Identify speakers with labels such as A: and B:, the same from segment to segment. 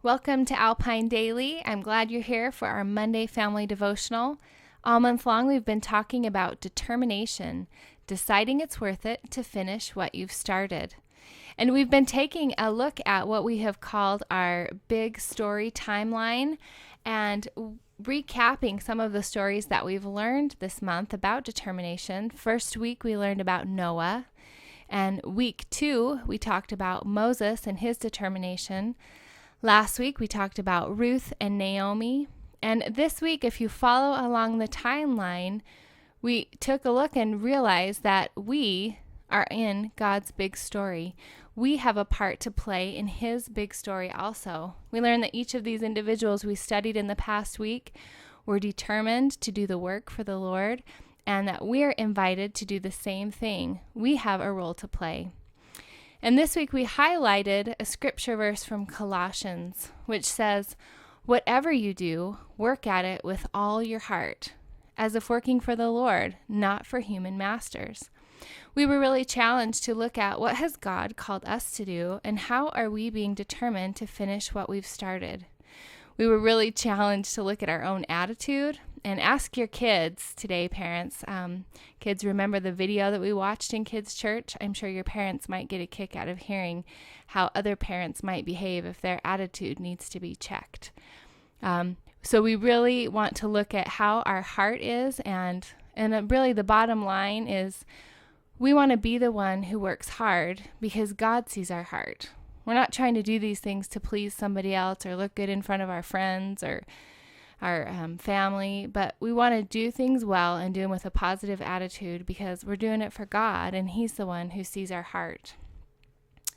A: Welcome to Alpine Daily. I'm glad you're here for our Monday family devotional. All month long, we've been talking about determination, deciding it's worth it to finish what you've started. And we've been taking a look at what we have called our big story timeline and recapping some of the stories that we've learned this month about determination. First week, we learned about Noah. And week 2, we talked about Moses and his determination. Last week, we talked about Ruth and Naomi. And this week, if you follow along the timeline, we took a look and realized that we are in God's big story. We have a part to play in his big story also. We learned that each of these individuals we studied in the past week were determined to do the work for the Lord, and that we're invited to do the same thing. We have a role to play. And this week we highlighted a scripture verse from Colossians, which says, "Whatever you do, work at it with all your heart, as if working for the Lord, not for human masters." We were really challenged to look at what has God called us to do, and how are we being determined to finish what we've started. We were really challenged to look at our own attitude and ask your kids today, parents. Kids, remember the video that we watched in Kids Church? I'm sure your parents might get a kick out of hearing how other parents might behave if their attitude needs to be checked. So we really want to look at how our heart is, and really the bottom line is we want to be the one who works hard because God sees our heart. We're not trying to do these things to please somebody else or look good in front of our friends or our family, but we want to do things well and do them with a positive attitude because we're doing it for God, and he's the one who sees our heart.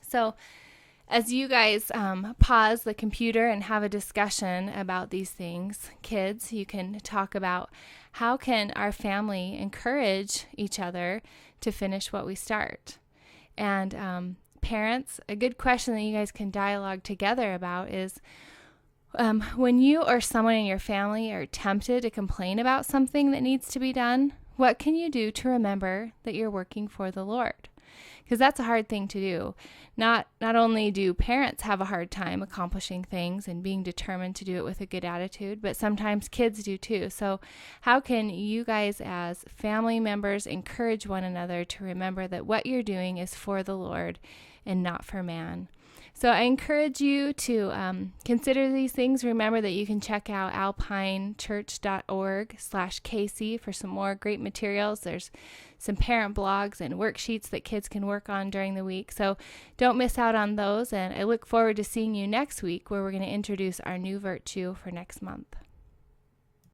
A: So as you guys pause the computer and have a discussion about these things, kids, you can talk about how can our family encourage each other to finish what we start. And parents, a good question that you guys can dialogue together about is, when you or someone in your family are tempted to complain about something that needs to be done, what can you do to remember that you're working for the Lord? Because that's a hard thing to do. Not only do parents have a hard time accomplishing things and being determined to do it with a good attitude, but sometimes kids do too. So how can you guys as family members encourage one another to remember that what you're doing is for the Lord and not for man? So I encourage you to consider these things. Remember that you can check out alpinechurch.org/KC for some more great materials. There's some parent blogs and worksheets that kids can work on during the week. So don't miss out on those. And I look forward to seeing you next week, where we're going to introduce our new virtue for next month.